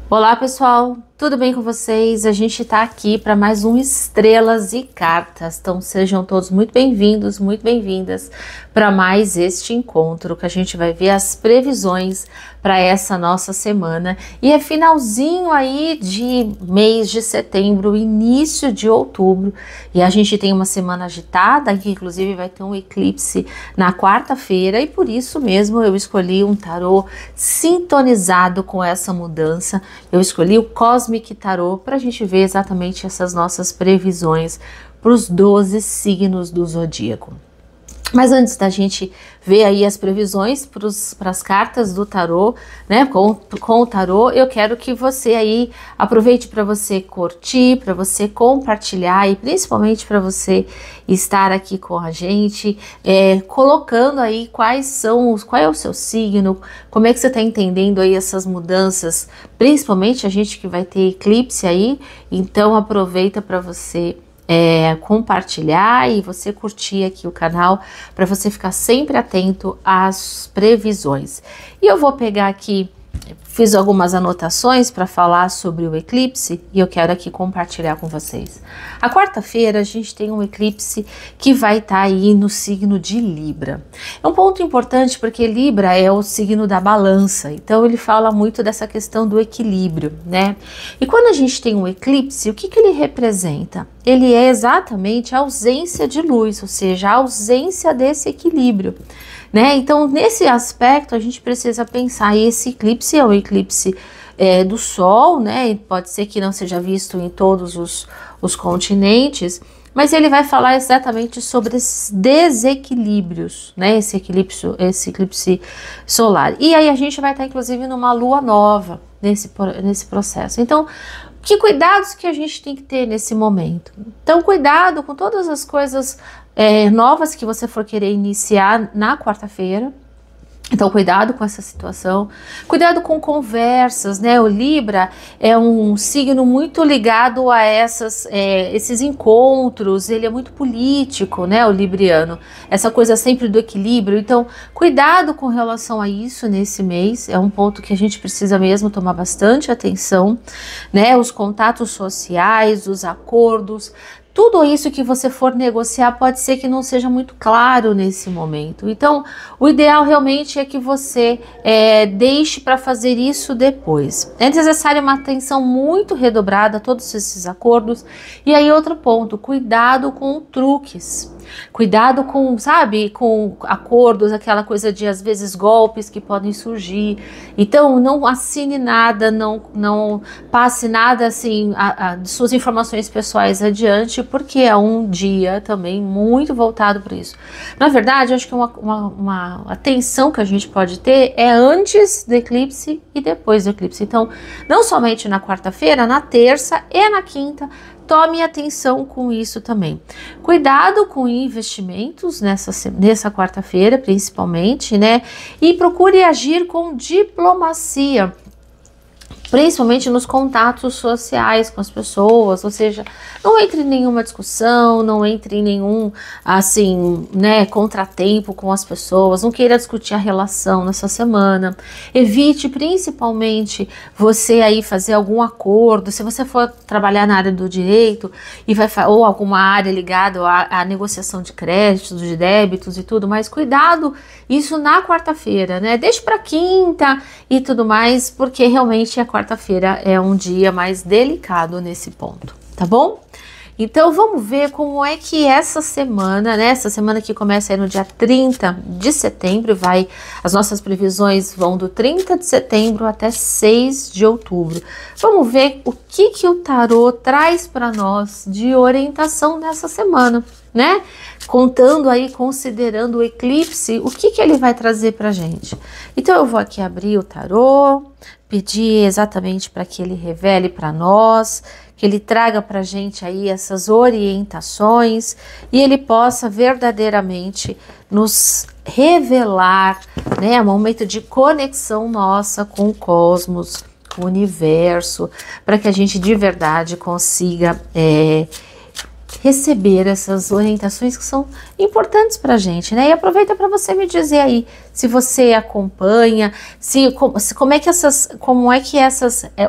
Olá pessoal, tudo bem com vocês? A gente está aqui para mais um Estrelas e Cartas, então sejam todos muito bem-vindos, muito bem-vindas para mais este encontro que a gente vai ver as previsões para essa nossa semana. E é finalzinho aí de mês de setembro, início de outubro, e a gente tem uma semana agitada, que inclusive vai ter um eclipse na quarta-feira, e por isso mesmo eu escolhi um tarô sintonizado com essa mudança. Eu escolhi o Cosmic Tarot para a gente ver exatamente essas nossas previsões para os 12 signos do zodíaco. Mas antes da gente ver aí as previsões para as cartas do tarô, né, com o tarô, eu quero que você aí aproveite para você curtir, para você compartilhar e principalmente para você estar aqui com a gente, colocando aí qual é o seu signo, como é que você está entendendo aí essas mudanças, principalmente a gente que vai ter eclipse aí, então aproveita para você compartilhar e você curtir aqui o canal para você ficar sempre atento às previsões. E eu vou pegar aqui, fiz algumas anotações para falar sobre o eclipse e eu quero aqui compartilhar com vocês. A quarta-feira a gente tem um eclipse que vai estar aí no signo de Libra. É um ponto importante porque Libra é o signo da balança, então ele fala muito dessa questão do equilíbrio, né? E quando a gente tem um eclipse, o que ele representa? Ele é exatamente a ausência de luz, ou seja, a ausência desse equilíbrio, né? Então, nesse aspecto, a gente precisa pensar, esse eclipse é o eclipse do Sol, né? Pode ser que não seja visto em todos os continentes, mas ele vai falar exatamente sobre esses desequilíbrios, né? Esse eclipse solar. E aí a gente vai estar, inclusive, numa lua nova nesse processo. Então, que cuidados que a gente tem que ter nesse momento? Então, cuidado com todas as coisas novas que você for querer iniciar na quarta-feira. Então, cuidado com essa situação, cuidado com conversas, né? O Libra é um signo muito ligado a esses encontros, ele é muito político, né? O libriano, essa coisa sempre do equilíbrio. Então, cuidado com relação a isso nesse mês, é um ponto que a gente precisa mesmo tomar bastante atenção, né? Os contatos sociais, os acordos, tudo isso que você for negociar pode ser que não seja muito claro nesse momento. Então, o ideal realmente é que você deixe para fazer isso depois. É necessário uma atenção muito redobrada a todos esses acordos. E aí, outro ponto, cuidado com truques. Cuidado com, sabe, com acordos, aquela coisa de, às vezes, golpes que podem surgir. Então, não assine nada, não passe nada, assim, de suas informações pessoais adiante, porque é um dia também muito voltado para isso. Na verdade, eu acho que uma atenção que a gente pode ter é antes do eclipse e depois do eclipse. Então, não somente na quarta-feira, na terça e na quinta, tome atenção com isso também. Cuidado com investimentos nessa quarta-feira, principalmente, né? E procure agir com diplomacia, principalmente nos contatos sociais com as pessoas, ou seja, não entre em nenhuma discussão, não entre em nenhum, assim, né, contratempo com as pessoas, não queira discutir a relação nessa semana, evite principalmente você aí fazer algum acordo, se você for trabalhar na área do direito, ou alguma área ligada à negociação de créditos, de débitos e tudo mais, cuidado, isso na quarta-feira, né, deixe para quinta e tudo mais, porque realmente a quarta-feira é um dia mais delicado nesse ponto, tá bom? Então vamos ver como é que essa semana, né? Essa semana que começa aí no dia 30 de setembro, as nossas previsões vão do 30 de setembro até 6 de outubro. Vamos ver o que o tarô traz para nós de orientação nessa semana, né? Contando aí, considerando o eclipse, o que ele vai trazer pra gente. Então eu vou aqui abrir o tarô, pedir exatamente para que ele revele para nós, que ele traga pra gente aí essas orientações e ele possa verdadeiramente nos revelar, né, um momento de conexão nossa com o cosmos, com o universo, para que a gente de verdade consiga receber essas orientações que são importantes para a gente, né? E aproveita para você me dizer aí se você acompanha, como é que essas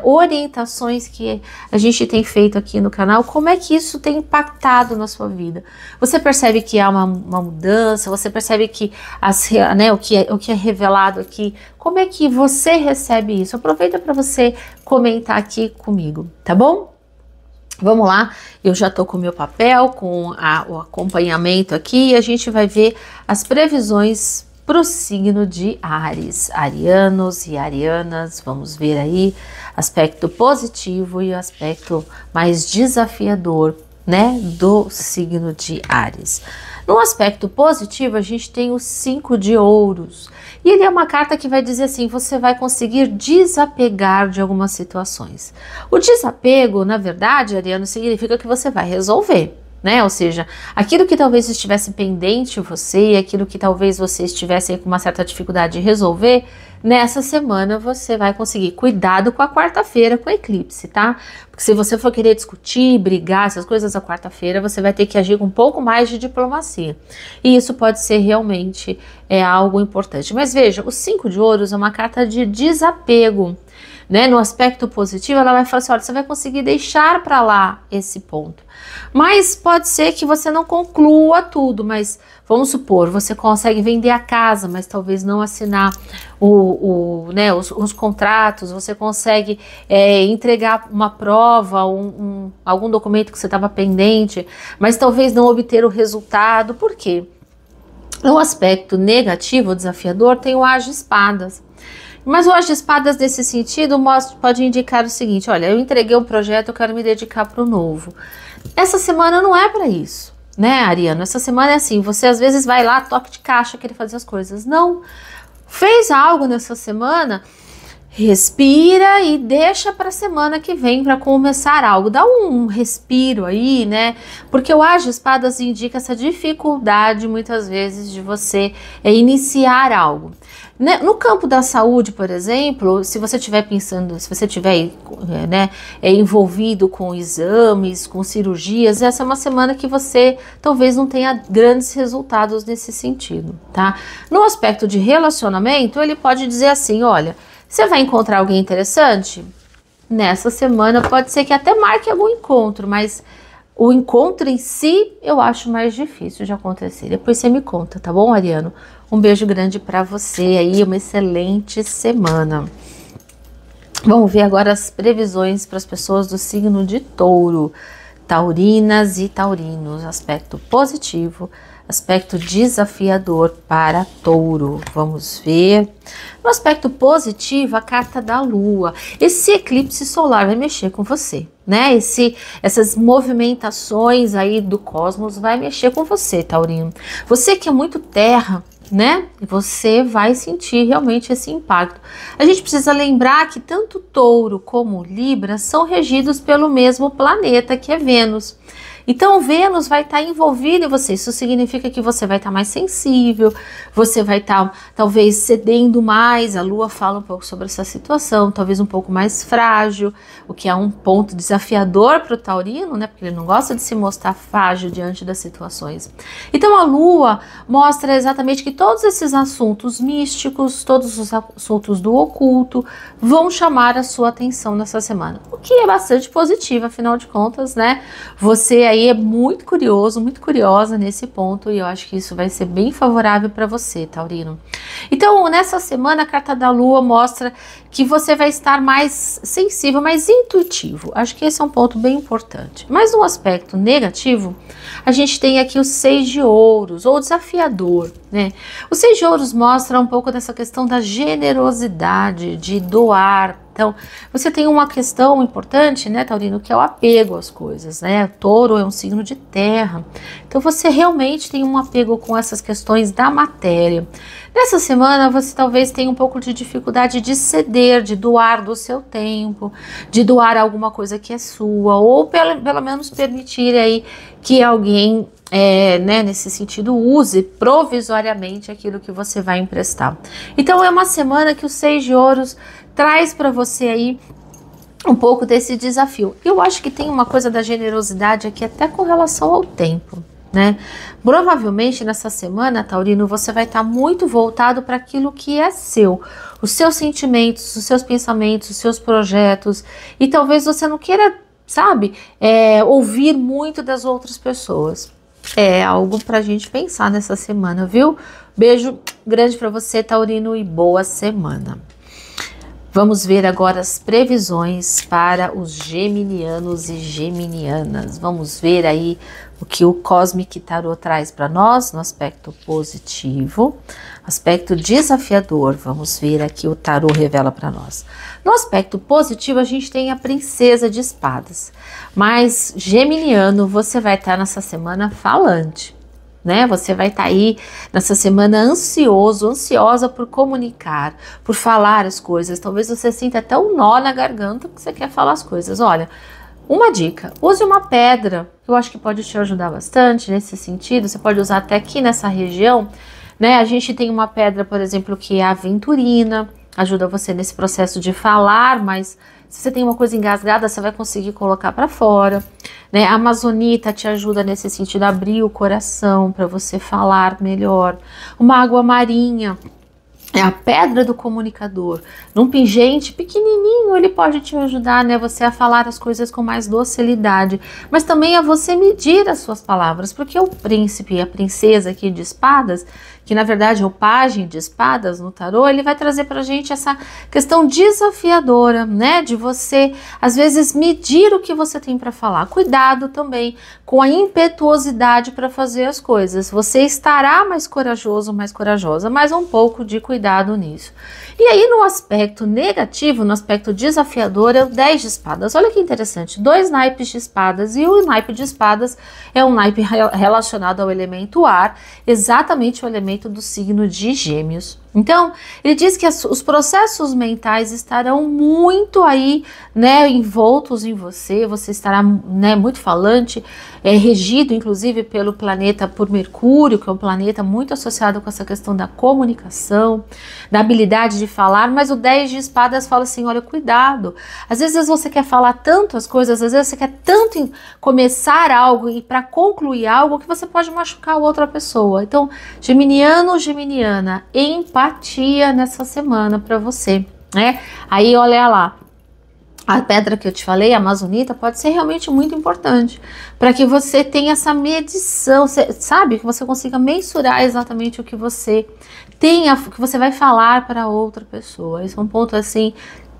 orientações que a gente tem feito aqui no canal, como é que isso tem impactado na sua vida? Você percebe que há uma mudança? Você percebe que o que é revelado aqui? Como é que você recebe isso? Aproveita para você comentar aqui comigo, tá bom? Vamos lá, eu já tô com o meu papel, com o acompanhamento aqui, e a gente vai ver as previsões para o signo de Áries. Arianos e arianas, vamos ver aí aspecto positivo e o aspecto mais desafiador, né, do signo de Áries. No aspecto positivo, a gente tem o 5 de ouros. E ele é uma carta que vai dizer assim, você vai conseguir desapegar de algumas situações. O desapego, na verdade, Ariano, significa que você vai resolver, né? Ou seja, aquilo que talvez estivesse pendente em você, aquilo que talvez você estivesse com uma certa dificuldade de resolver, nessa semana você vai conseguir. Cuidado com a quarta-feira, com o eclipse, tá? Porque se você for querer discutir, brigar, essas coisas na quarta-feira, você vai ter que agir com um pouco mais de diplomacia. E isso pode ser realmente algo importante. Mas veja, o 5 de ouros é uma carta de desapego, né? No aspecto positivo, ela vai falar assim, olha, você vai conseguir deixar para lá esse ponto. Mas pode ser que você não conclua tudo, mas vamos supor, você consegue vender a casa, mas talvez não assinar os contratos, você consegue entregar uma prova, algum documento que você estava pendente, mas talvez não obter o resultado. Por quê? No aspecto negativo, desafiador, tem o As de Espadas. Mas o As de Espadas, nesse sentido, pode indicar o seguinte, olha, eu entreguei um projeto, eu quero me dedicar para o novo. Essa semana não é para isso, né, Ariano? Essa semana é assim, você às vezes vai lá, toque de caixa, querer fazer as coisas. Não, fez algo nessa semana, respira e deixa para a semana que vem para começar algo. Dá um respiro aí, né? Porque o As de Espadas indica essa dificuldade, muitas vezes, de você iniciar algo. No campo da saúde, por exemplo, se você estiver pensando, se você estiver envolvido com exames, com cirurgias, essa é uma semana que você talvez não tenha grandes resultados nesse sentido, tá? No aspecto de relacionamento, ele pode dizer assim, olha, você vai encontrar alguém interessante? Nessa semana pode ser que até marque algum encontro, mas o encontro em si eu acho mais difícil de acontecer. Depois você me conta, tá bom, Ariano? Um beijo grande para você aí, uma excelente semana. Vamos ver agora as previsões para as pessoas do signo de Touro. Taurinas e taurinos, aspecto positivo, aspecto desafiador para Touro. Vamos ver. No aspecto positivo, a carta da Lua. Esse eclipse solar vai mexer com você, né? Essas movimentações aí do cosmos vai mexer com você, taurino. Você que é muito terra, né? Você vai sentir realmente esse impacto. A gente precisa lembrar que tanto Touro como Libra são regidos pelo mesmo planeta, que é Vênus. Então, Vênus vai estar envolvido em você. Isso significa que você vai estar mais sensível, você vai estar talvez cedendo mais. A Lua fala um pouco sobre essa situação, talvez um pouco mais frágil, o que é um ponto desafiador para o taurino, né? Porque ele não gosta de se mostrar frágil diante das situações. Então, a Lua mostra exatamente que todos esses assuntos místicos, todos os assuntos do oculto vão chamar a sua atenção nessa semana, o que é bastante positivo, afinal de contas, né? Você aí é muito curioso, muito curiosa nesse ponto, e eu acho que isso vai ser bem favorável para você, taurino. Então, nessa semana, a carta da Lua mostra que você vai estar mais sensível, mais intuitivo. Acho que esse é um ponto bem importante. Mas no aspecto negativo, a gente tem aqui o 6 de ouros, ou desafiador, né? O 6 de ouros mostra um pouco dessa questão da generosidade, de doar. Então, você tem uma questão importante, né, taurino, que é o apego às coisas, né? Touro é um signo de terra. Então, você realmente tem um apego com essas questões da matéria. Nessa semana, você talvez tenha um pouco de dificuldade de ceder, de doar do seu tempo, de doar alguma coisa que é sua, ou pelo menos permitir aí que alguém, nesse sentido, use provisoriamente aquilo que você vai emprestar. Então, é uma semana que o 6 de ouros traz para você aí um pouco desse desafio. Eu acho que tem uma coisa da generosidade aqui até com relação ao tempo, né? Provavelmente nessa semana, Taurino, você vai estar muito voltado para aquilo que é seu, os seus sentimentos, os seus pensamentos, os seus projetos, e talvez você não queira, sabe, ouvir muito das outras pessoas. É algo para a gente pensar nessa semana, viu? Beijo grande para você, Taurino, e boa semana. Vamos ver agora as previsões para os geminianos e geminianas. Vamos ver aí o que o Cosmic Tarot traz para nós no aspecto positivo, aspecto desafiador. Vamos ver aqui o Tarot revela para nós. No aspecto positivo, a gente tem a Princesa de Espadas. Mas, geminiano, você vai estar nessa semana falante, né? Você vai estar aí nessa semana ansiosa por comunicar, por falar as coisas. Talvez você sinta até um nó na garganta que você quer falar as coisas. Olha, uma dica, use uma pedra, eu acho que pode te ajudar bastante nesse sentido. Você pode usar até aqui nessa região, né? A gente tem uma pedra, por exemplo, que é a aventurina, ajuda você nesse processo de falar, mas se você tem uma coisa engasgada, você vai conseguir colocar para fora, né? A amazonita te ajuda nesse sentido, a abrir o coração para você falar melhor. Uma água marinha é a pedra do comunicador. Num pingente pequenininho, ele pode te ajudar, né? Você a falar as coisas com mais docilidade, mas também a você medir as suas palavras, porque o príncipe e a princesa aqui de espadas, que na verdade é o pajem de espadas no tarô, ele vai trazer pra gente essa questão desafiadora, né? De você, às vezes, medir o que você tem para falar. Cuidado também com a impetuosidade para fazer as coisas. Você estará mais corajoso, mais corajosa, mas um pouco de cuidado nisso. E aí, no aspecto negativo, no aspecto desafiador, é o 10 de espadas. Olha que interessante, 2 naipes de espadas, e o naipe de espadas é um naipe relacionado ao elemento ar, exatamente o elemento do signo de Gêmeos. Então, ele diz que os processos mentais estarão muito aí, né, envoltos em você, você estará, né, muito falante, regido inclusive pelo planeta, por Mercúrio, que é um planeta muito associado com essa questão da comunicação, da habilidade de falar, mas o 10 de espadas fala assim, olha, cuidado, às vezes você quer falar tanto as coisas, às vezes você quer tanto começar algo e para concluir algo que você pode machucar a outra pessoa. Então, geminiano, geminiana, empatia nessa semana para você, né? Aí olha lá, a pedra que eu te falei, a amazonita, pode ser realmente muito importante para que você tenha essa medição, sabe? Que você consiga mensurar exatamente o que você tem, o que você vai falar para outra pessoa. Esse é um ponto assim,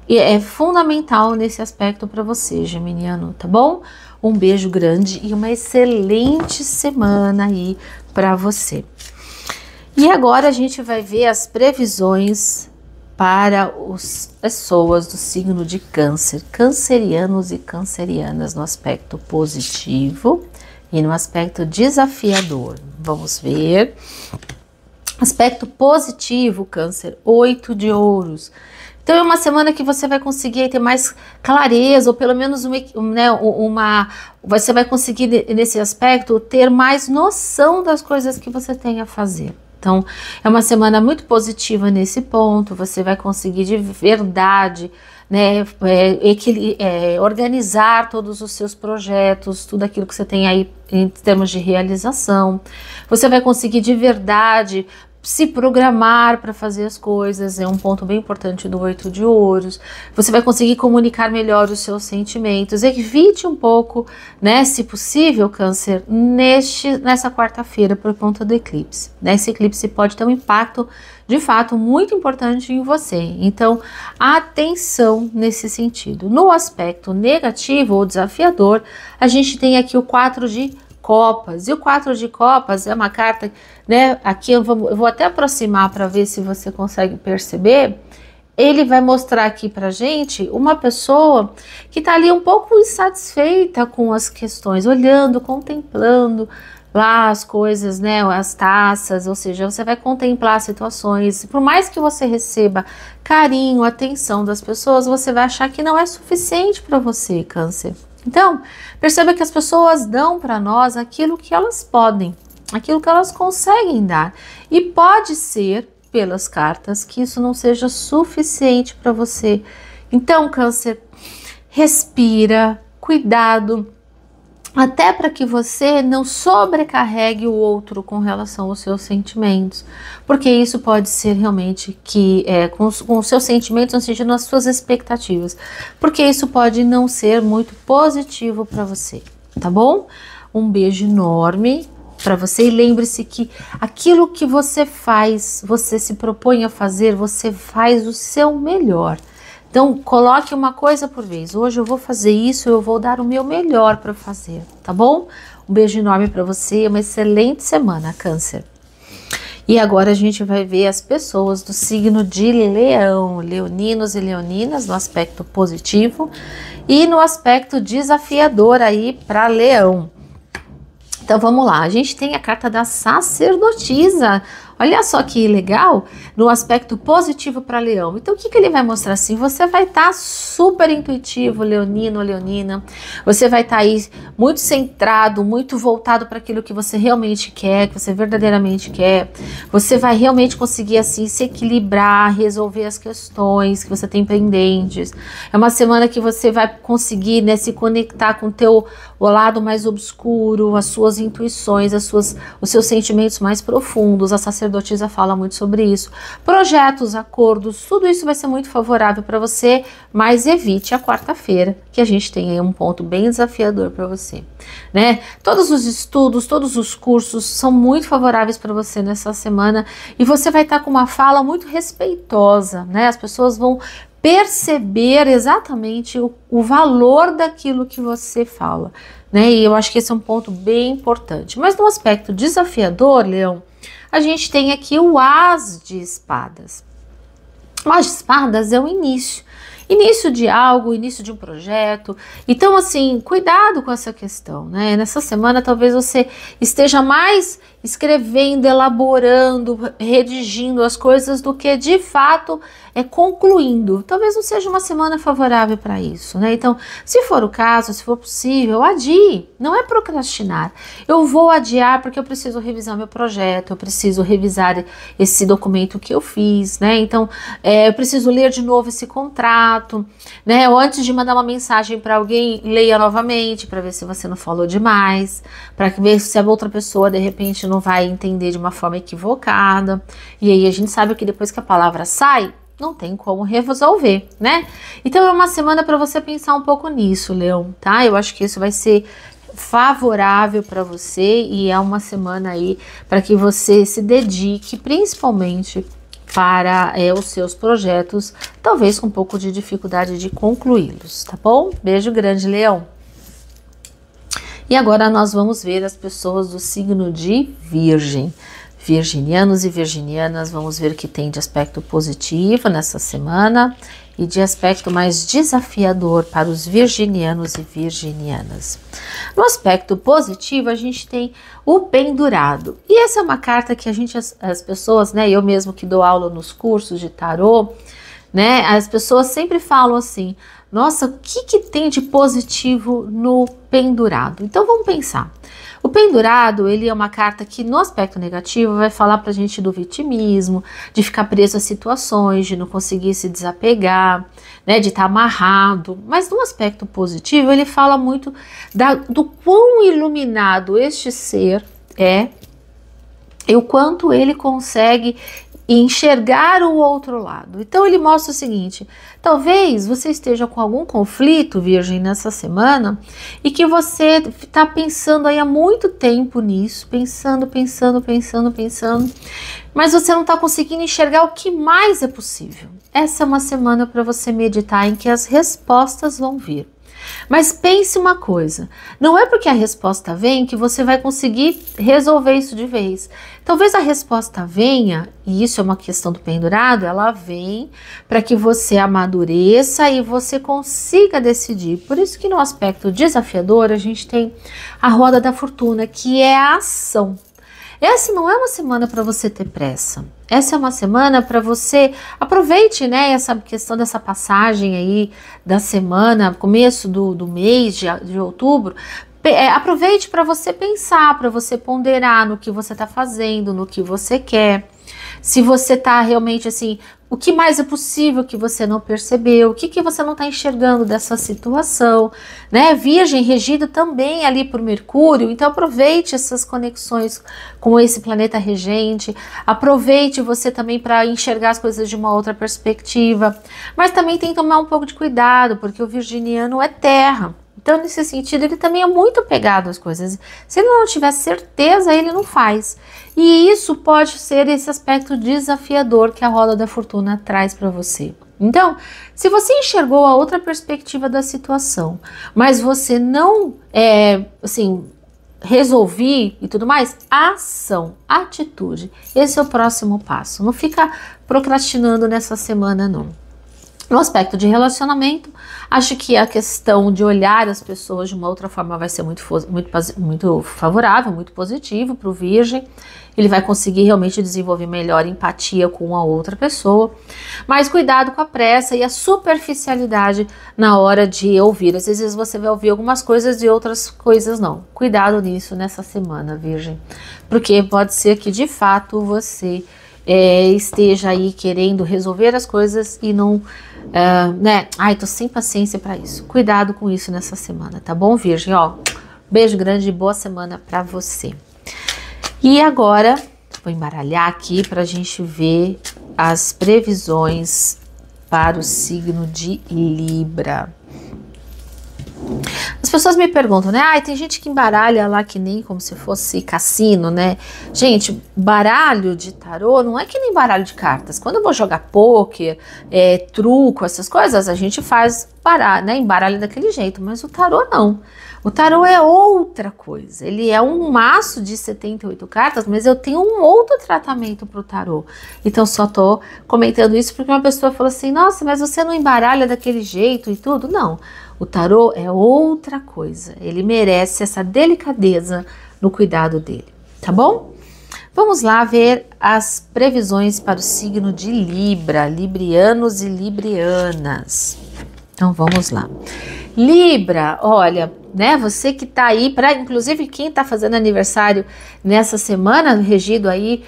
é fundamental nesse aspecto para você, geminiano, tá bom? Um beijo grande e uma excelente semana aí para você. E agora a gente vai ver as previsões para as pessoas do signo de Câncer, cancerianos e cancerianas no aspecto positivo e no aspecto desafiador. Vamos ver. Aspecto positivo, Câncer, 8 de ouros. Então é uma semana que você vai conseguir ter mais clareza, ou pelo menos você vai conseguir nesse aspecto ter mais noção das coisas que você tem a fazer. Então, é uma semana muito positiva nesse ponto, você vai conseguir de verdade, né, organizar todos os seus projetos, tudo aquilo que você tem aí em termos de realização. Você vai conseguir de verdade se programar para fazer as coisas, é um ponto bem importante do 8 de ouros. Você vai conseguir comunicar melhor os seus sentimentos. Evite um pouco, né, se possível, Câncer, nessa quarta-feira por conta do eclipse. Esse eclipse pode ter um impacto, de fato, muito importante em você. Então, atenção nesse sentido. No aspecto negativo ou desafiador, a gente tem aqui o 4 de Copas, e o 4 de Copas é uma carta, né, aqui eu vou até aproximar para ver se você consegue perceber. Ele vai mostrar aqui pra gente uma pessoa que tá ali um pouco insatisfeita com as questões, olhando, contemplando lá as coisas, né, as taças, ou seja, você vai contemplar situações, por mais que você receba carinho, atenção das pessoas, você vai achar que não é suficiente para você, Câncer. Então, perceba que as pessoas dão para nós aquilo que elas podem, aquilo que elas conseguem dar. E pode ser, pelas cartas, que isso não seja suficiente para você. Então, Câncer, respira, cuidado, até para que você não sobrecarregue o outro com relação aos seus sentimentos, porque isso pode ser realmente que com os seus sentimentos, no sentido das suas expectativas, porque isso pode não ser muito positivo para você, tá bom? Um beijo enorme para você e lembre-se que aquilo que você faz, você se propõe a fazer, você faz o seu melhor. Então, coloque uma coisa por vez. Hoje eu vou fazer isso, eu vou dar o meu melhor para fazer, tá bom? Um beijo enorme para você, uma excelente semana, Câncer. E agora a gente vai ver as pessoas do signo de Leão, leoninos e leoninas no aspecto positivo e no aspecto desafiador aí para Leão. Então vamos lá, a gente tem a carta da sacerdotisa, olha só que legal, no aspecto positivo para Leão. Então o que ele vai mostrar assim? Você vai estar super intuitivo, leonino, leonina, você vai estar aí muito centrado, muito voltado para aquilo que você realmente quer, que você verdadeiramente quer. Você vai realmente conseguir assim se equilibrar, resolver as questões que você tem pendentes. É uma semana que você vai conseguir, né, se conectar com o lado mais obscuro, as suas intuições, os seus sentimentos mais profundos. A sacerdotisa fala muito sobre isso. Projetos, acordos, tudo isso vai ser muito favorável para você, mas evite a quarta-feira, que a gente tem aí um ponto bem desafiador para você, né? Todos os estudos, todos os cursos são muito favoráveis para você nessa semana e você vai estar com uma fala muito respeitosa, né? As pessoas vão perceber exatamente o valor daquilo que você fala, né? E eu acho que esse é um ponto bem importante. Mas no aspecto desafiador, Leão, a gente tem aqui o As de Espadas. O As de Espadas é o início de algo, início de um projeto. Então, assim, cuidado com essa questão, né? Nessa semana, talvez você esteja mais escrevendo, elaborando, redigindo as coisas do que de fato concluindo. Talvez não seja uma semana favorável para isso, né? Então, se for o caso, se for possível, adie. Não é procrastinar. Eu vou adiar porque eu preciso revisar meu projeto, eu preciso revisar esse documento que eu fiz, né? Então, eu preciso ler de novo esse contrato, né? Ou antes de mandar uma mensagem para alguém, leia novamente para ver se você não falou demais, para ver se a outra pessoa de repente não vai entender de uma forma equivocada. E aí a gente sabe que depois que a palavra sai, não tem como resolver, né? Então é uma semana para você pensar um pouco nisso, Leão, tá? Eu acho que isso vai ser favorável para você e é uma semana aí para que você se dedique principalmente para os seus projetos, talvez com um pouco de dificuldade de concluí-los, tá bom? Beijo grande, Leão. E agora nós vamos ver as pessoas do signo de Virgem. Virginianos e virginianas, vamos ver o que tem de aspecto positivo nessa semana e de aspecto mais desafiador para os virginianos e virginianas. No aspecto positivo, a gente tem o pendurado. E essa é uma carta que as pessoas, né, eu mesmo que dou aula nos cursos de tarô, né, as pessoas sempre falam assim: nossa, o que tem de positivo no pendurado? Então vamos pensar. O pendurado, ele é uma carta que no aspecto negativo vai falar pra gente do vitimismo, de ficar preso a situações, de não conseguir se desapegar, né, de estar amarrado. Mas no aspecto positivo, ele fala muito do quão iluminado este ser é e o quanto ele consegue enxergar o outro lado. Então ele mostra o seguinte: talvez você esteja com algum conflito, Virgem, nessa semana e que você está pensando aí há muito tempo nisso, pensando, mas você não está conseguindo enxergar o que mais é possível. Essa é uma semana para você meditar em que as respostas vão vir. Mas pense uma coisa, não é porque a resposta vem que você vai conseguir resolver isso de vez. Talvez a resposta venha, e isso é uma questão do pendurado, ela vem para que você amadureça e você consiga decidir. Por isso que no aspecto desafiador a gente tem a roda da fortuna, que é a ação. Essa não é uma semana para você ter pressa. Essa é uma semana para você, aproveite, né, essa questão dessa passagem aí da semana, começo do mês de outubro, aproveite para você pensar, para você ponderar no que você está fazendo, no que você quer, Se você tá realmente assim, o que mais é possível que você não percebeu, o que você não está enxergando dessa situação, né? Virgem regida também ali por Mercúrio, então aproveite essas conexões com esse planeta regente, aproveite você também para enxergar as coisas de uma outra perspectiva, mas também tem que tomar um pouco de cuidado, porque o virginiano é terra. Então, nesse sentido, ele também é muito apegado às coisas. Se ele não tiver certeza, ele não faz. E isso pode ser esse aspecto desafiador que a roda da fortuna traz para você. Então, se você enxergou a outra perspectiva da situação, mas você não, resolvi e tudo mais, ação, atitude. Esse é o próximo passo. Não fica procrastinando nessa semana, não. No aspecto de relacionamento, acho que a questão de olhar as pessoas de uma outra forma vai ser muito favorável, muito positivo para o Virgem. Ele vai conseguir realmente desenvolver melhor empatia com a outra pessoa. Mas cuidado com a pressa e a superficialidade na hora de ouvir. Às vezes você vai ouvir algumas coisas e outras coisas não. Cuidado nisso nessa semana, Virgem. Porque pode ser que de fato você esteja aí querendo resolver as coisas e não, ai, tô sem paciência para isso. Cuidado com isso nessa semana, tá bom, Virgem? Ó, beijo grande e boa semana para você. E agora, vou embaralhar aqui pra gente ver as previsões para o signo de Libra. As pessoas me perguntam, né? Tem gente que embaralha lá que nem como se fosse cassino, né? Gente, baralho de tarô não é que nem baralho de cartas. Quando eu vou jogar pôquer, truco, essas coisas, a gente faz baralho, né? Embaralha daquele jeito, mas o tarô não. O tarô é outra coisa. Ele é um maço de 78 cartas, mas eu tenho um outro tratamento para o tarô. Então só tô comentando isso porque uma pessoa falou assim, nossa, mas você não embaralha daquele jeito e tudo? Não. O tarô é outra coisa, ele merece essa delicadeza no cuidado dele, tá bom? Vamos lá ver as previsões para o signo de Libra, librianos e librianas. Então vamos lá. Libra, olha, né, você que tá aí, inclusive quem tá fazendo aniversário nessa semana, regido aí,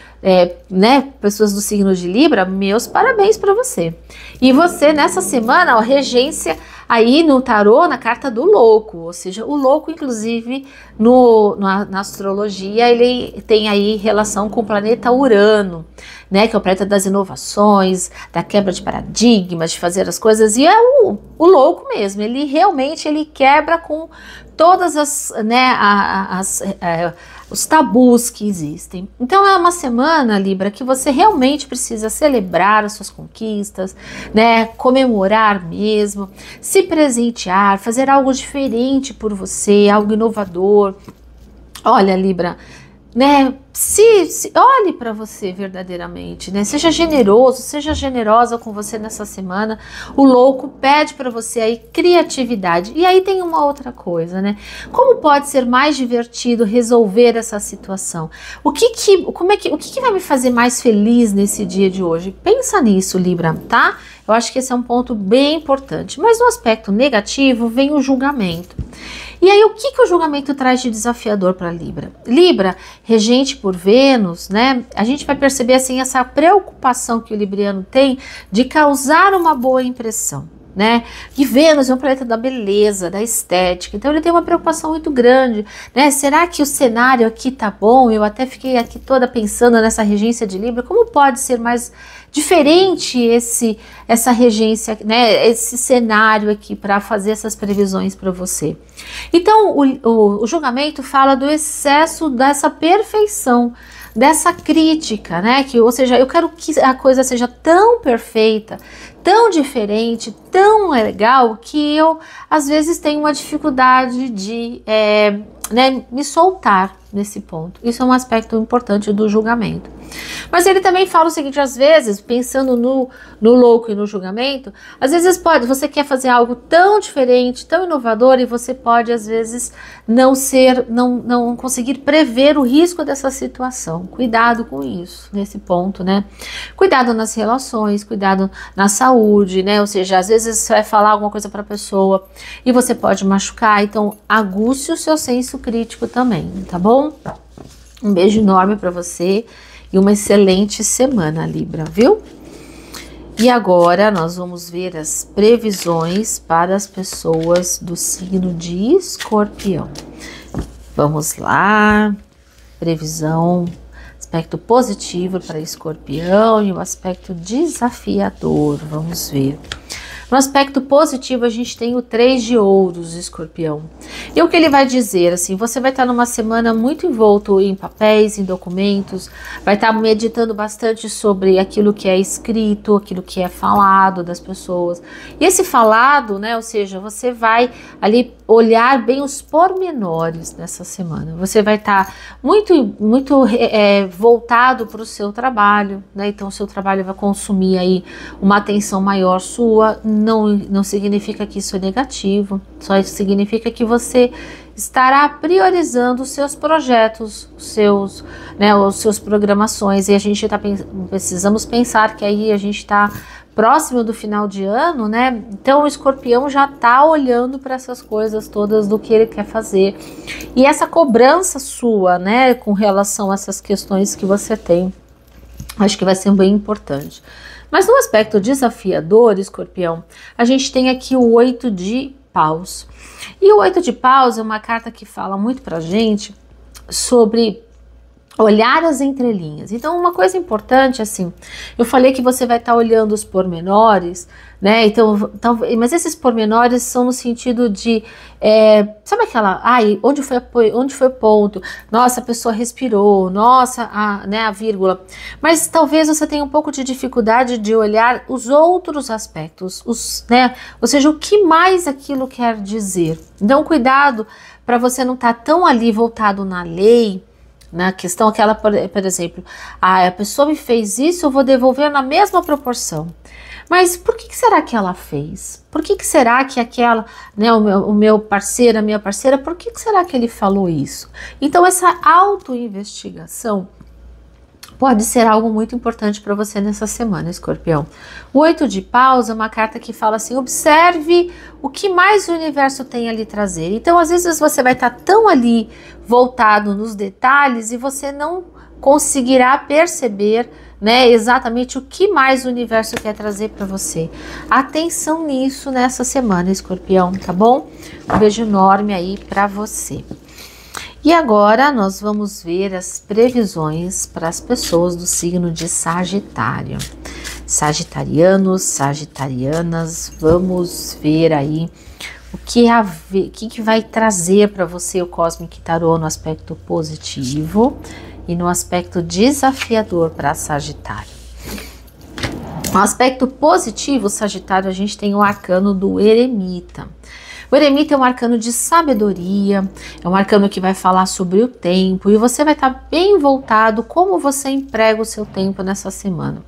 né, pessoas do signo de Libra, meus parabéns para você. E você nessa semana, ó, regência aí no tarô, na carta do louco, ou seja, o louco, inclusive, na astrologia, ele tem aí relação com o planeta Urano, né, que é o planeta das inovações, da quebra de paradigmas, de fazer as coisas, e é o louco mesmo, ele realmente quebra com todas as, né, os tabus que existem. Então é uma semana, Libra, que você realmente precisa celebrar as suas conquistas, né, comemorar mesmo, se presentear, fazer algo diferente por você, algo inovador. Olha, Libra, né, olhe para você verdadeiramente, né, seja generoso, seja generosa com você nessa semana. O louco pede para você aí criatividade. E aí tem uma outra coisa, né, como pode ser mais divertido resolver essa situação? O que vai me fazer mais feliz nesse dia de hoje? Pensa nisso, Libra, tá? Eu acho que esse é um ponto bem importante. Mas no aspecto negativo vem o julgamento. E aí, o que o julgamento traz de desafiador para Libra? Libra, regente por Vênus, né? A gente vai perceber assim essa preocupação que o libriano tem de causar uma boa impressão, né? E Vênus é um planeta da beleza, da estética, então ele tem uma preocupação muito grande, né? Será que o cenário aqui tá bom? Eu até fiquei aqui toda pensando nessa regência de Libra, como pode ser mais diferente essa regência, né? Esse cenário aqui para fazer essas previsões para você. Então o julgamento fala do excesso dessa perfeição, dessa crítica, né? Ou seja, eu quero que a coisa seja tão perfeita, tão diferente, tão legal, que eu às vezes tenho uma dificuldade de me soltar nesse ponto. Isso é um aspecto importante do julgamento. Mas ele também fala o seguinte, às vezes, pensando no louco e no julgamento, às vezes você quer fazer algo tão diferente, tão inovador, e você pode, às vezes, não conseguir prever o risco dessa situação. Cuidado com isso, nesse ponto, né? Cuidado nas relações, cuidado na saúde, né? Ou seja, às vezes você vai falar alguma coisa para a pessoa e você pode machucar, então aguce o seu senso crítico também, tá bom? Um beijo enorme para você e uma excelente semana, Libra, viu? E agora nós vamos ver as previsões para as pessoas do signo de Escorpião. Vamos lá, previsão, aspecto positivo para Escorpião e o aspecto desafiador, vamos ver. No aspecto positivo, a gente tem o 3 de ouros, Escorpião. E o que ele vai dizer, assim, você vai estar numa semana muito envolto em papéis, em documentos, vai estar meditando bastante sobre aquilo que é escrito, aquilo que é falado das pessoas. E esse falado, né, ou seja, você vai ali olhar bem os pormenores nessa semana. Você vai estar muito voltado para o seu trabalho, né? Então o seu trabalho vai consumir aí uma atenção maior sua. Não significa que isso é negativo, só significa que você estará priorizando os seus projetos, os seus programações, e a gente precisamos pensar que aí a gente está próximo do final de ano, né? Então o Escorpião já está olhando para essas coisas todas do que ele quer fazer. E essa cobrança sua, né, com relação a essas questões que você tem, acho que vai ser bem importante. Mas no aspecto desafiador, Escorpião, a gente tem aqui o 8 de paus. E o 8 de paus é uma carta que fala muito pra gente sobre olhar as entrelinhas. Então, uma coisa importante, assim, eu falei que você vai estar olhando os pormenores, né? Então, mas esses pormenores são no sentido de, sabe aquela, onde foi o ponto? Nossa, a pessoa respirou, nossa, a vírgula. Mas talvez você tenha um pouco de dificuldade de olhar os outros aspectos, ou seja, o que mais aquilo quer dizer. Então, cuidado para você não estar tão ali voltado na lei, na questão aquela, por exemplo, a pessoa me fez isso, eu vou devolver na mesma proporção. Mas por que será que ela fez? Por que será que aquela, né, o meu parceiro, a minha parceira, por que será que ele falou isso? Então essa autoinvestigação pode ser algo muito importante para você nessa semana, Escorpião. O 8 de paus é uma carta que fala assim, observe o que mais o universo tem a lhe trazer. Então, às vezes você vai estar tão ali voltado nos detalhes e você não conseguirá perceber, né, exatamente o que mais o universo quer trazer para você. Atenção nisso nessa semana, Escorpião, tá bom? Um beijo enorme aí para você. E agora nós vamos ver as previsões para as pessoas do signo de Sagitário. Sagitarianos, sagitarianas, vamos ver aí o que vai trazer para você o Cosmic Tarot no aspecto positivo e no aspecto desafiador para Sagitário. No aspecto positivo, Sagitário, a gente tem o arcano do Eremita. O Eremita é um arcano de sabedoria, é um arcano que vai falar sobre o tempo e você vai estar bem voltado como você emprega o seu tempo nessa semana,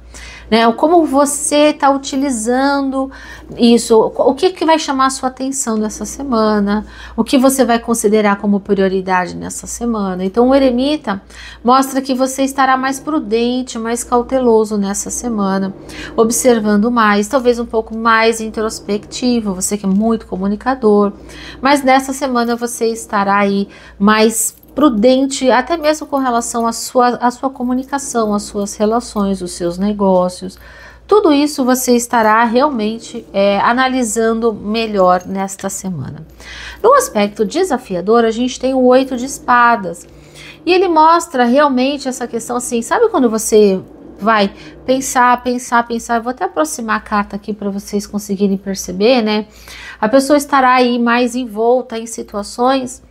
né? Como você está utilizando isso, o que vai chamar a sua atenção nessa semana, o que você vai considerar como prioridade nessa semana. Então o Eremita mostra que você estará mais prudente, mais cauteloso nessa semana, observando mais, talvez um pouco mais introspectivo, você que é muito comunicador, mas nessa semana você estará aí mais prudente, até mesmo com relação à sua comunicação, às suas relações, os seus negócios. Tudo isso você estará realmente analisando melhor nesta semana. No aspecto desafiador, a gente tem o 8 de espadas. E ele mostra realmente essa questão assim, sabe quando você vai pensar, eu vou até aproximar a carta aqui para vocês conseguirem perceber, né? A pessoa estará aí mais envolta em situações.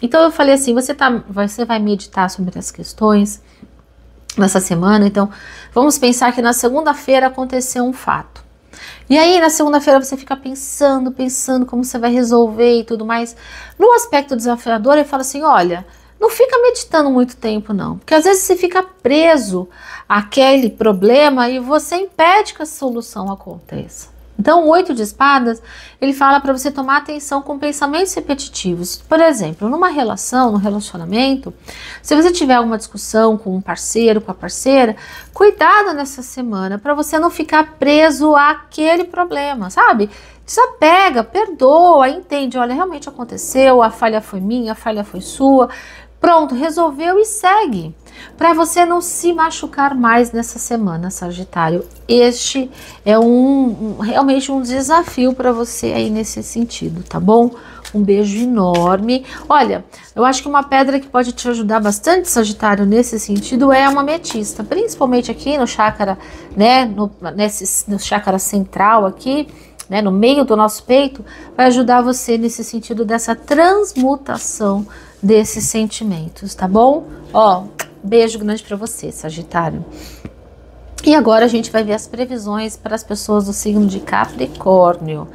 Então eu falei assim, você vai meditar sobre as questões nessa semana. Então vamos pensar que na segunda-feira aconteceu um fato. E aí na segunda-feira você fica pensando como você vai resolver e tudo mais. No aspecto desafiador ele fala assim, olha, não fica meditando muito tempo não, porque às vezes você fica preso àquele problema e você impede que a solução aconteça. Então o 8 de espadas, ele fala para você tomar atenção com pensamentos repetitivos. Por exemplo, numa relação, num relacionamento, se você tiver alguma discussão com um parceiro, com a parceira, cuidado nessa semana para você não ficar preso àquele problema, sabe? Desapega, perdoa, entende, olha, realmente aconteceu, a falha foi minha, a falha foi sua. Pronto, resolveu e segue. Para você não se machucar mais nessa semana, Sagitário. Este é realmente um desafio para você aí nesse sentido, tá bom? Um beijo enorme. Olha, eu acho que uma pedra que pode te ajudar bastante, Sagitário, nesse sentido é uma ametista, principalmente aqui no chakra, né, no chakra central aqui, né, no meio do nosso peito, vai ajudar você nesse sentido dessa transmutação desses sentimentos, tá bom? Ó, beijo grande para você, Sagitário. E agora a gente vai ver as previsões para as pessoas do signo de Capricórnio.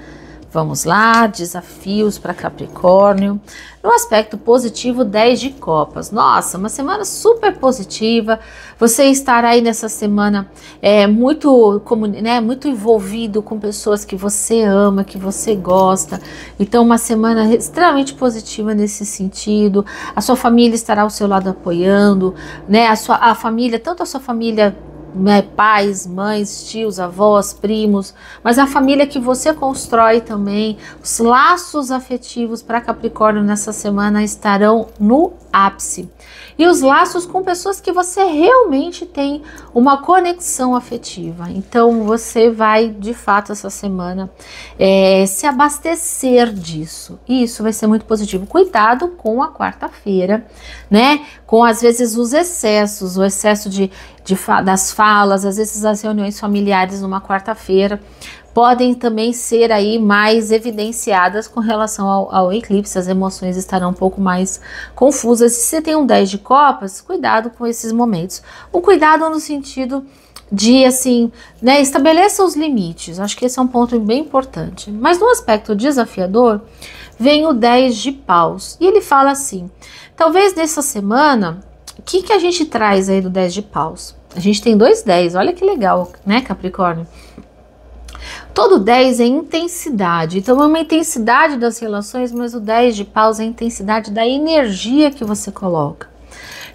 Vamos lá, desafios para Capricórnio. No aspecto positivo, 10 de copas. Nossa, uma semana super positiva. Você estará aí nessa semana muito envolvido com pessoas que você ama, que você gosta. Então, uma semana extremamente positiva nesse sentido. A sua família estará ao seu lado apoiando, né? A família, tanto a sua família, né, pais, mães, tios, avós, primos, mas a família que você constrói também, os laços afetivos para Capricórnio nessa semana estarão no ápice. E os laços com pessoas que você realmente tem uma conexão afetiva. Então você vai, de fato, essa semana se abastecer disso. E isso vai ser muito positivo. Cuidado com a quarta-feira, né? Com, às vezes, os excessos, o excesso das falas, às vezes as reuniões familiares numa quarta-feira podem também ser aí mais evidenciadas com relação ao eclipse. As emoções estarão um pouco mais confusas. Se você tem um 10 de copas, cuidado com esses momentos. Um cuidado no sentido de, assim, né, estabeleça os limites. Acho que esse é um ponto bem importante. Mas no aspecto desafiador, vem o 10 de paus. E ele fala assim, talvez nessa semana, o que a gente traz aí do 10 de paus? A gente tem 2 10, olha que legal, né, Capricórnio? Todo 10 é intensidade, então é uma intensidade das relações, mas o 10 de paus é a intensidade da energia que você coloca.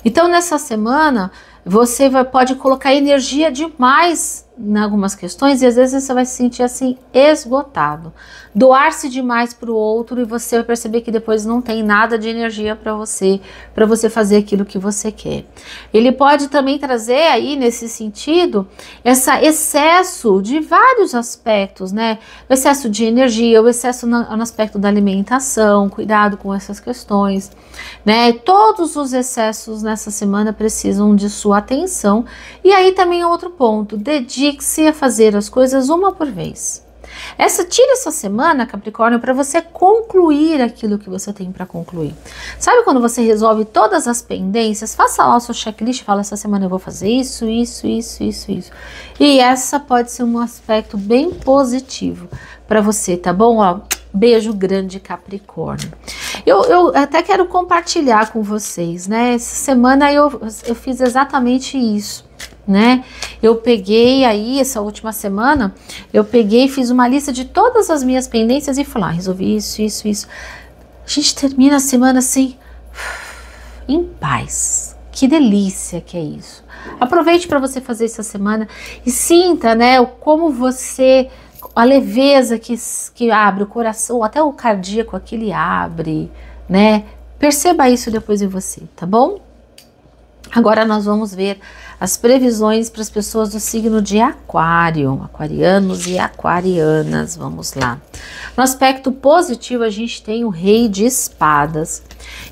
Então nessa semana você pode colocar energia demais em algumas questões e às vezes você vai se sentir assim esgotado, doar-se demais para o outro e você vai perceber que depois não tem nada de energia para você fazer aquilo que você quer. Ele pode também trazer aí nesse sentido esse excesso de vários aspectos, né? O excesso de energia, o excesso no aspecto da alimentação, cuidado com essas questões, né? Todos os excessos nessa semana precisam de sua atenção. E aí também é outro ponto, dedique-se a fazer as coisas uma por vez. Tira essa semana, Capricórnio, para você concluir aquilo que você tem para concluir. Sabe quando você resolve todas as pendências? Faça lá o seu checklist e fala, essa semana eu vou fazer isso. E essa pode ser um aspecto bem positivo para você, tá bom? Ó, beijo grande, Capricórnio. Eu até quero compartilhar com vocês, né? Essa semana eu fiz exatamente isso, né? Eu peguei aí, essa última semana, eu peguei e fiz uma lista de todas as minhas pendências e fui lá, resolvi isso. A gente termina a semana assim, em paz. Que delícia que é isso. Aproveite para você fazer essa semana e sinta, né, como você, a leveza que abre o coração, até o cardíaco aqui ele abre, né? Perceba isso depois em você, tá bom? Agora nós vamos ver as previsões para as pessoas do signo de Aquário, aquarianos e aquarianas, vamos lá. No aspecto positivo a gente tem o Rei de Espadas.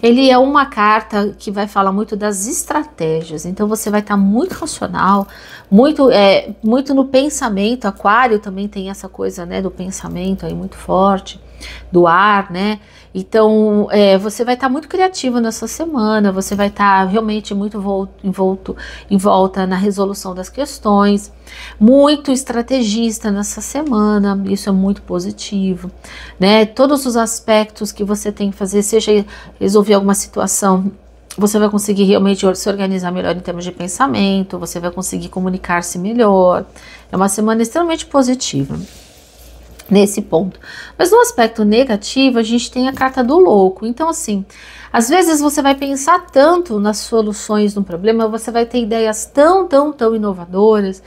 Ele é uma carta que vai falar muito das estratégias, então você vai estar muito racional, muito no pensamento. Aquário também tem essa coisa, né, do pensamento aí muito forte, do ar, né? Então você vai estar muito criativo nessa semana, você vai estar realmente muito em volta na resolução das questões, muito estrategista nessa semana, isso é muito positivo, né? Todos os aspectos que você tem que fazer, seja resolver alguma situação, você vai conseguir realmente se organizar melhor em termos de pensamento, você vai conseguir comunicar-se melhor. É uma semana extremamente positiva nesse ponto. Mas no aspecto negativo, a gente tem a carta do louco. Então, assim, às vezes você vai pensar tanto nas soluções de um problema, você vai ter ideias tão inovadoras,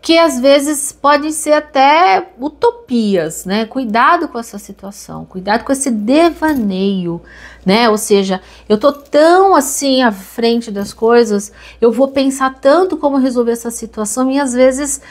que às vezes podem ser até utopias, né? Cuidado com essa situação, cuidado com esse devaneio, né? Ou seja, eu tô tão assim à frente das coisas, eu vou pensar tanto como resolver essa situação e às vezes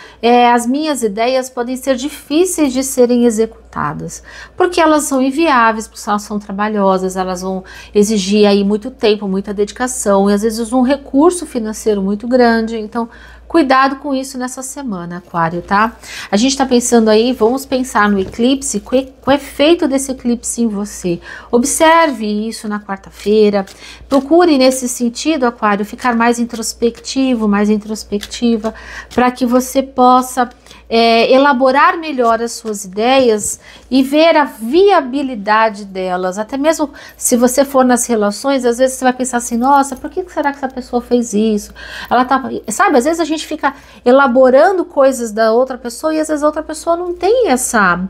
as minhas ideias podem ser difíceis de serem executadas, porque elas são inviáveis, porque elas são trabalhosas, elas vão exigir aí muito tempo, muita dedicação e às vezes um recurso financeiro muito grande. Então, cuidado com isso nessa semana, Aquário, tá? A gente tá pensando aí, vamos pensar no eclipse, com o efeito desse eclipse em você. Observe isso na quarta-feira. Procure nesse sentido, Aquário, ficar mais introspectivo, mais introspectiva, para que você possa elaborar melhor as suas ideias e ver a viabilidade delas. Até mesmo se você for nas relações, às vezes você vai pensar assim, nossa, por que será que essa pessoa fez isso? Ela tá, sabe, às vezes a gente fica elaborando coisas da outra pessoa e às vezes a outra pessoa não tem essa,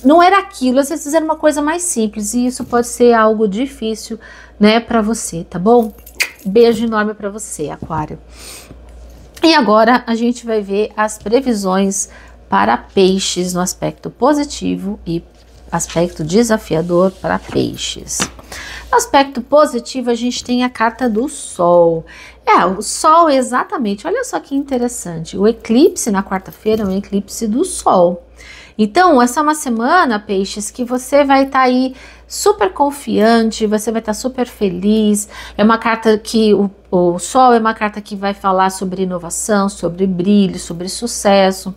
não era aquilo, às vezes era uma coisa mais simples e isso pode ser algo difícil, né, para você, tá bom? Beijo enorme para você, Aquário. E agora a gente vai ver as previsões para peixes no aspecto positivo e aspecto desafiador para peixes. No aspecto positivo a gente tem a carta do Sol. O Sol exatamente, olha só que interessante, o eclipse na quarta-feira é um eclipse do Sol. Então, essa é uma semana, peixes, que você vai estar aí super confiante, você vai estar super feliz. É uma carta que o Sol é uma carta que vai falar sobre inovação, sobre brilho, sobre sucesso.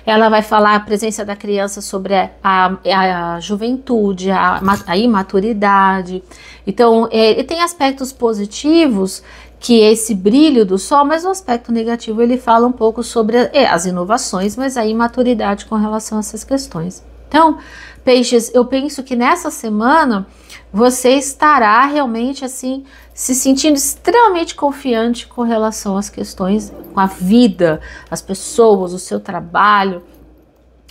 Ela vai falar a presença da criança sobre a juventude, a imaturidade. Então, ele tem aspectos positivos, que é esse brilho do Sol, mas o aspecto negativo ele fala um pouco sobre as inovações, mas a imaturidade com relação a essas questões. Então, peixes, eu penso que nessa semana você estará realmente assim se sentindo extremamente confiante com relação às questões, com a vida, as pessoas, o seu trabalho,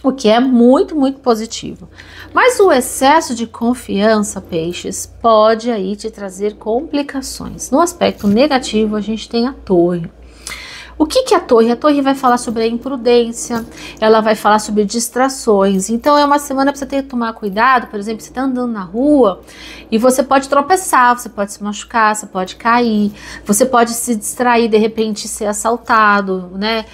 o que é muito, muito positivo. Mas o excesso de confiança, peixes, pode aí te trazer complicações. No aspecto negativo, a gente tem a Torre. O que é a Torre? A Torre vai falar sobre a imprudência, ela vai falar sobre distrações. Então é uma semana para você ter que tomar cuidado. Por exemplo, você está andando na rua e você pode tropeçar, você pode se machucar, você pode cair, você pode se distrair, de repente ser assaltado, né?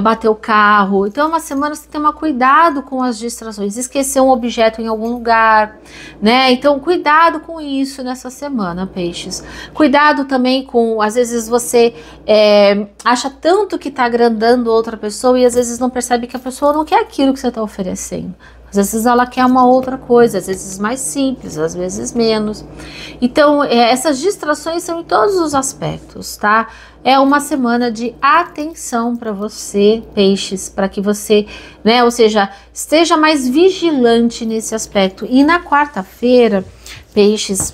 Bater o carro. Então é uma semana que você tem que tomar cuidado com as distrações, esquecer um objeto em algum lugar, né? Então cuidado com isso nessa semana, peixes. Cuidado também com, às vezes você acha tanto que está agradando outra pessoa e às vezes não percebe que a pessoa não quer aquilo que você está oferecendo. Às vezes ela quer uma outra coisa, às vezes mais simples, às vezes menos. Então, essas distrações são em todos os aspectos, tá? É uma semana de atenção para você, peixes, para que você, né, ou seja, esteja mais vigilante nesse aspecto. E na quarta-feira, peixes,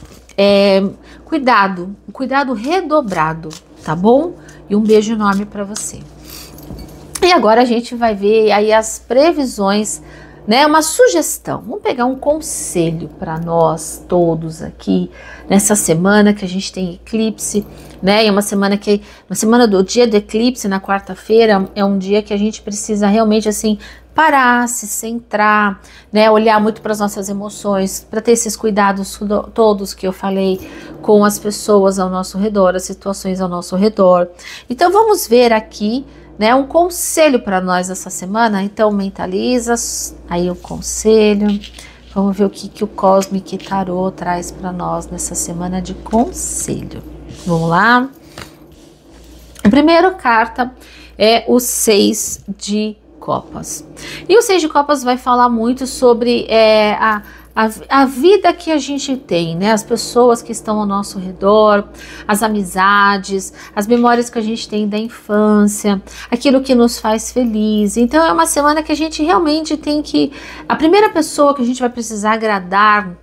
cuidado redobrado, tá bom? E um beijo enorme para você. E agora a gente vai ver aí as previsões, né? Uma sugestão. Vamos pegar um conselho para nós todos aqui nessa semana que a gente tem eclipse, né? É uma semana do dia do eclipse na quarta-feira é um dia que a gente precisa realmente assim parar, se centrar, né, olhar muito para as nossas emoções, para ter esses cuidados todos que eu falei com as pessoas ao nosso redor, as situações ao nosso redor. Então vamos ver aqui, né, um conselho para nós essa semana. Então mentaliza aí o conselho. Vamos ver o que o Cosmic Tarot traz para nós nessa semana de conselho. Vamos lá? A primeira carta é o 6 de Copas. E o 6 de Copas vai falar muito sobre a vida que a gente tem, né? As pessoas que estão ao nosso redor, as amizades, as memórias que a gente tem da infância, aquilo que nos faz feliz. Então é uma semana que a gente realmente tem que... A primeira pessoa que a gente vai precisar agradar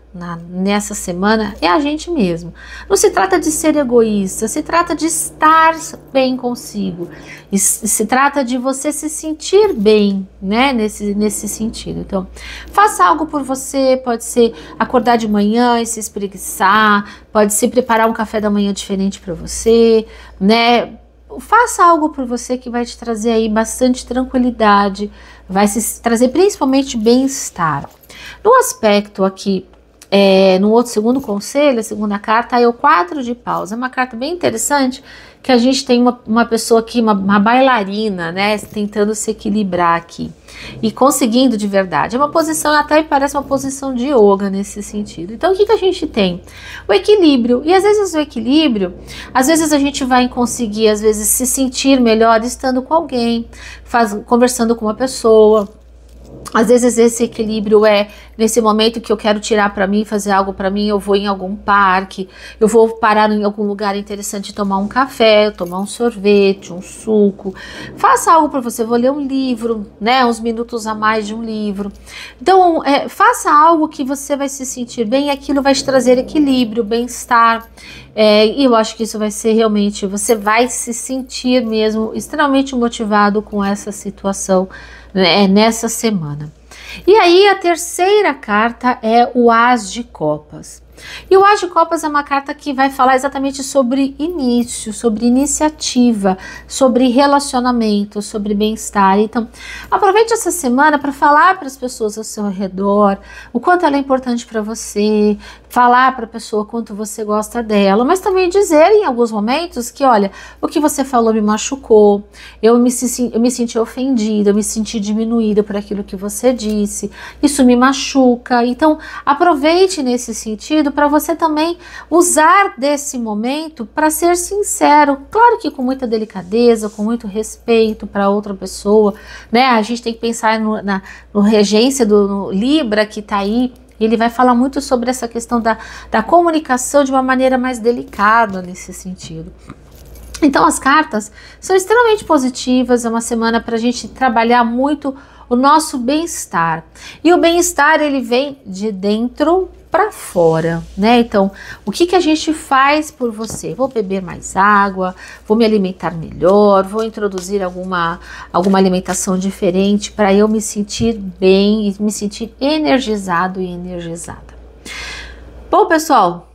nessa semana é a gente mesmo. Não se trata de ser egoísta, se trata de estar bem consigo, se trata de você se sentir bem, né, nesse sentido. Então, faça algo por você, pode ser acordar de manhã e se espreguiçar, pode ser preparar um café da manhã diferente para você, né, faça algo por você que vai te trazer aí bastante tranquilidade, vai se trazer principalmente bem-estar. No aspecto aqui, no outro segundo conselho, a segunda carta é o 4 de paus. É uma carta bem interessante, que a gente tem uma pessoa aqui, uma bailarina, né, tentando se equilibrar aqui e conseguindo de verdade. É uma posição, até parece uma posição de yoga nesse sentido. Então, o que a gente tem? O equilíbrio. E às vezes o equilíbrio, às vezes a gente vai conseguir, às vezes, se sentir melhor estando com alguém, conversando com uma pessoa. Às vezes esse equilíbrio é nesse momento que eu quero tirar para mim, fazer algo para mim, eu vou em algum parque, eu vou parar em algum lugar interessante, tomar um café, tomar um sorvete, um suco. Faça algo para você, vou ler um livro, né, uns minutos a mais de um livro. Então, faça algo que você vai se sentir bem e aquilo vai te trazer equilíbrio, bem-estar. E eu acho que isso vai ser realmente, você vai se sentir mesmo extremamente motivado com essa situação, né, nessa semana. E aí a terceira carta é o As de Copas. E o As de Copas é uma carta que vai falar exatamente sobre início, sobre iniciativa, sobre relacionamento, sobre bem-estar. Então, aproveite essa semana para falar para as pessoas ao seu redor o quanto ela é importante para você, falar para a pessoa quanto você gosta dela, mas também dizer em alguns momentos que, olha, o que você falou me machucou, eu me senti ofendida, eu me senti diminuída por aquilo que você disse, isso me machuca. Então, aproveite nesse sentido para você também usar desse momento para ser sincero, claro que com muita delicadeza, com muito respeito para outra pessoa, né? A gente tem que pensar no regência no Libra que está aí. Ele vai falar muito sobre essa questão da comunicação de uma maneira mais delicada nesse sentido. Então as cartas são extremamente positivas, é uma semana para a gente trabalhar muito o nosso bem-estar. E o bem-estar ele vem de dentro para fora, né? Então, o que a gente faz por você? Vou beber mais água, vou me alimentar melhor, vou introduzir alguma alimentação diferente para eu me sentir bem e me sentir energizado e energizada. Bom, pessoal,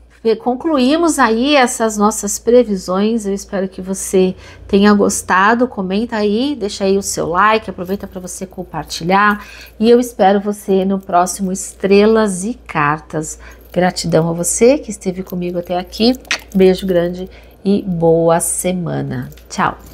concluímos aí essas nossas previsões. Eu espero que você tenha gostado. Comenta aí, deixa aí o seu like, aproveita para você compartilhar e eu espero você no próximo Estrelas e Cartas. Gratidão a você que esteve comigo até aqui. Beijo grande e boa semana. Tchau!